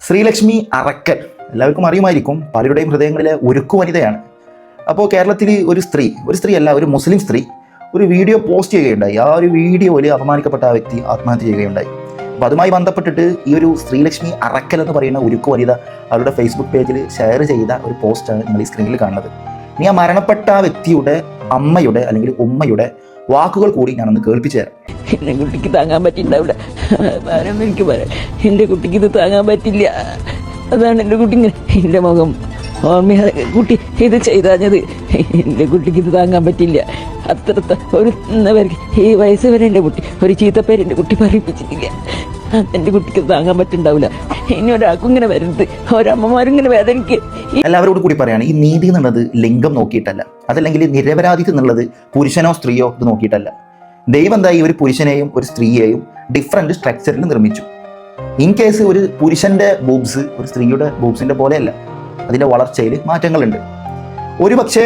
ശ്രീലക്ഷ്മി അറക്കൽ എല്ലാവർക്കും അറിയുമായിരിക്കും, പലരുടെയും ഹൃദയങ്ങളിലെ ഒരുക്കു വനിതയാണ്. അപ്പോൾ കേരളത്തിൽ ഒരു സ്ത്രീ അല്ല, ഒരു മുസ്ലിം സ്ത്രീ ഒരു വീഡിയോ പോസ്റ്റ് ചെയ്യുകയുണ്ടായി. ആ ഒരു വീഡിയോയിൽ അപമാനിക്കപ്പെട്ട ആ വ്യക്തി ആത്മഹത്യ ചെയ്യുകയുണ്ടായി. അപ്പോൾ അതുമായി ബന്ധപ്പെട്ടിട്ട് ഈ ഒരു ശ്രീലക്ഷ്മി അറക്കൽ എന്ന് പറയുന്ന ഒരുക്കു വനിത അവരുടെ ഫേസ്ബുക്ക് പേജിൽ ഷെയർ ചെയ്ത ഒരു പോസ്റ്റാണ് നിങ്ങൾ ഈ സ്ക്രീനിൽ കാണുന്നത്. ഇനി ആ മരണപ്പെട്ട ആ വ്യക്തിയുടെ അമ്മയുടെ അല്ലെങ്കിൽ ഉമ്മയുടെ വാക്കുകൾ കൂടി ഞാനൊന്ന് കേൾപ്പിച്ചു തരാം. എൻ്റെ കുട്ടിക്ക് താങ്ങാൻ പറ്റിണ്ടാവില്ല, ആരും എനിക്ക് പറയാം. എൻ്റെ കുട്ടിക്ക് ഇത് താങ്ങാൻ പറ്റില്ല. അതാണ് എൻ്റെ കുട്ടി ഇങ്ങനെ എൻ്റെ മുഖം ഓർമ്മ കുട്ടി ഇത് ചെയ്താഞ്ഞത്. എൻ്റെ കുട്ടിക്ക് ഇത് താങ്ങാൻ പറ്റില്ല. അത്രത്തെ ഒരു പേർക്ക് ഈ വയസ്സ് വരെ എൻ്റെ കുട്ടി ഒരു ചീത്തപ്പേര് എൻ്റെ കുട്ടി പറയിപ്പിച്ചിട്ടില്ല. എൻ്റെ കുട്ടിക്ക് താങ്ങാൻ പറ്റുണ്ടാവില്ല. ഇനി ഒരാൾക്കും ഇങ്ങനെ വരുന്നത്, ഒരമ്മമാരും ഇങ്ങനെ വേദനിക്ക്. എല്ലാവരോടും കൂടി പറയാണ്, ഈ നീതി എന്നുള്ളത് ലിംഗം നോക്കിയിട്ടല്ല, അതല്ലെങ്കിൽ നിരപരാധിത്വം എന്നുള്ളത് പുരുഷനോ സ്ത്രീയോ ഇത് നോക്കിയിട്ടല്ല. ദൈവം എന്തായി ഒരു പുരുഷനെയും ഒരു സ്ത്രീയെയും ഡിഫറെൻറ്റ് സ്ട്രക്ചറിൽ നിർമ്മിച്ചു. ഇൻ കേസ് ഒരു പുരുഷൻ്റെ ബൂബ്സ് ഒരു സ്ത്രീയുടെ ബൂബ്സിൻ്റെ പോലെയല്ല, അതിൻ്റെ വളർച്ചയിൽ മാറ്റങ്ങളുണ്ട്. ഒരു പക്ഷേ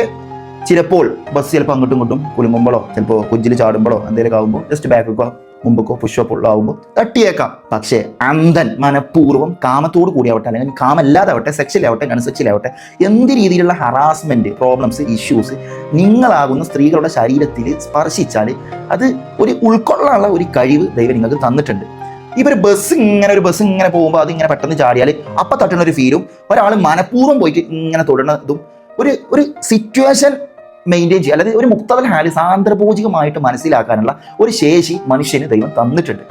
ചിലപ്പോൾ ബസ് ചിലപ്പോൾ അങ്ങോട്ടും ഇങ്ങോട്ടും കുലുങ്ങുമ്പോഴോ ചിലപ്പോൾ കുഞ്ചിൽ ചാടുമ്പോഴോ എന്തെങ്കിലും ആകുമ്പോൾ ജസ്റ്റ് ബാക്കൊക്കെ മുമ്പൊക്കെ പുഷപ്പുള്ള ആകുമ്പോൾ തട്ടിയേക്കാം. പക്ഷേ അന്ധൻ മനഃപൂർവ്വം കാമത്തോട് കൂടിയാവട്ടെ, അല്ലെങ്കിൽ കാമല്ലാതാവട്ടെ, സെക്സിലാവട്ടെ, കൺസെക്സിലാവട്ടെ, എന്ത് രീതിയിലുള്ള ഹറാസ്മെൻറ്റ്, പ്രോബ്ലംസ്, ഇഷ്യൂസ് നിങ്ങളാകുന്ന സ്ത്രീകളുടെ ശരീരത്തിൽ സ്പർശിച്ചാൽ അത് ഒരു ഉൾക്കൊള്ളാനുള്ള ഒരു കഴിവ് ദൈവം നിങ്ങൾക്ക് തന്നിട്ടുണ്ട്. ഇവർ ബസ് ഇങ്ങനെ പോകുമ്പോൾ അതിങ്ങനെ പെട്ടെന്ന് ചാടിയാൽ അപ്പം തട്ടുന്ന ഒരു ഫീലും, ഒരാൾ മനഃപൂർവ്വം പോയിട്ട് ഇങ്ങനെ തൊടുന്നതും ഒരു സിറ്റുവേഷൻ മെയിൻറ്റെയിൻ ചെയ്യുക, അല്ലെങ്കിൽ ഒരു മുക്തവൽ ഹാല് സാന്ദ്രഭോജികമായിട്ട് മനസ്സിലാക്കാനുള്ള ഒരു ശേഷി മനുഷ്യന് ദൈവം തന്നിട്ടുണ്ട്.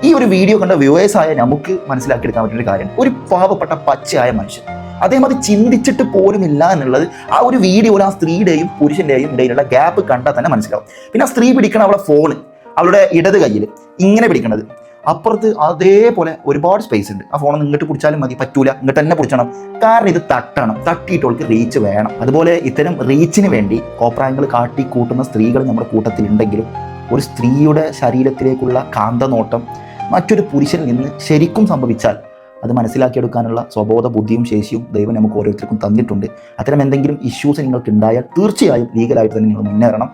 ഈ ഒരു വീഡിയോ കണ്ട വ്യൂവേഴ്സായ നമുക്ക് മനസ്സിലാക്കിയെടുക്കാൻ പറ്റുന്ന ഒരു കാര്യം, ഒരു പാവപ്പെട്ട പച്ചയായ മനുഷ്യൻ അദ്ദേഹം അത് ചിന്തിച്ചിട്ട് പോലുമില്ല എന്നുള്ളത് ആ ഒരു വീഡിയോയിൽ ആ സ്ത്രീയുടെയും പുരുഷൻ്റെയും ഇടയിലുള്ള ഗ്യാപ്പ് കണ്ടാൽ തന്നെ മനസ്സിലാവും. പിന്നെ ആ സ്ത്രീ പിടിക്കണം അവളുടെ ഫോണ് അവളുടെ ഇടത് കയ്യിൽ ഇങ്ങനെ പിടിക്കണത്, അപ്പുറത്ത് അതേപോലെ ഒരുപാട് സ്പേസ് ഉണ്ട്. ആ ഫോൺ ഇങ്ങോട്ട് പിടിച്ചാലും മതി, പറ്റൂല, ഇങ്ങോട്ട് തന്നെ പിടിച്ചണം. കാരണം ഇത് തട്ടണം, തട്ടിയിട്ടവൾക്ക് റീച്ച് വേണം. അതുപോലെ ഇത്തരം റീച്ചിന് വേണ്ടി കോപ്രായങ്ങൾ കാട്ടിക്കൂട്ടുന്ന സ്ത്രീകൾ നമ്മുടെ കൂട്ടത്തിലുണ്ടെങ്കിലും ഒരു സ്ത്രീയുടെ ശരീരത്തിലേക്കുള്ള കാന്തനോട്ടം മറ്റൊരു പുരുഷനിൽ നിന്ന് ശരിക്കും സംഭവിച്ചാൽ അത് മനസ്സിലാക്കിയെടുക്കാനുള്ള സ്വബോധ ബുദ്ധിയും ശേഷിയും ദൈവം നമുക്ക് ഓരോരുത്തർക്കും തന്നിട്ടുണ്ട്. അത്തരം എന്തെങ്കിലും ഇഷ്യൂസ് നിങ്ങൾക്ക് ഉണ്ടായാൽ തീർച്ചയായും ലീഗലായിട്ട് തന്നെ നിങ്ങൾ മുന്നേറണം.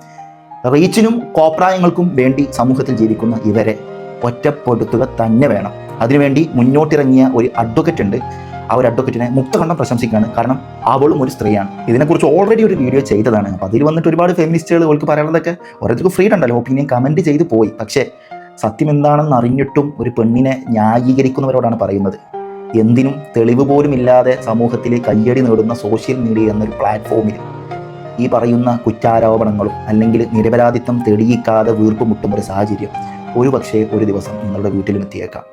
റീച്ചിനും കോപ്രായങ്ങൾക്കും വേണ്ടി സമൂഹത്തിൽ ജീവിക്കുന്ന ഇവരെ ഒറ്റപ്പെടുത്തുക തന്നെ വേണം. അതിനുവേണ്ടി മുന്നോട്ടിറങ്ങിയ ഒരു അഡ്വക്കറ്റ് ഉണ്ട്. ആ ഒരു അഡ്വക്കറ്റിനെ മുക്തകണ്ഠം പ്രശംസിക്കുകയാണ്. കാരണം അവളും ഒരു സ്ത്രീയാണ്. ഇതിനെക്കുറിച്ച് ഓൾറെഡി ഒരു വീഡിയോ ചെയ്തതാണ്. അപ്പോൾ അതിൽ വന്നിട്ട് ഒരുപാട് ഫെമിനിസ്റ്റുകൾ അവൾക്ക് പറയാനുള്ളതൊക്കെ ഓരോരുത്തർക്ക് ഫ്രീഡം ഉണ്ടല്ലോ, ഒപ്പീനിയൻ കമൻറ്റ് ചെയ്ത് പോയി. പക്ഷേ സത്യം എന്താണെന്ന് അറിഞ്ഞിട്ടും ഒരു പെണ്ണിനെ ന്യായീകരിക്കുന്നവരോടാണ് പറയുന്നത്. എന്തിനും തെളിവ് പോലും ഇല്ലാതെ സമൂഹത്തിൽ കയ്യടി നേടുന്ന സോഷ്യൽ മീഡിയ എന്നൊരു പ്ലാറ്റ്ഫോമിൽ ഈ പറയുന്ന കുറ്റാരോപണങ്ങളും അല്ലെങ്കിൽ നിരപരാധിത്വം തെളിയിക്കാതെ വീർപ്പുമുട്ടുന്ന ഒരു സാഹചര്യം ഒരു പക്ഷേ ഒരു ദിവസം നിങ്ങളുടെ വീട്ടിലും എത്തിയേക്കാം.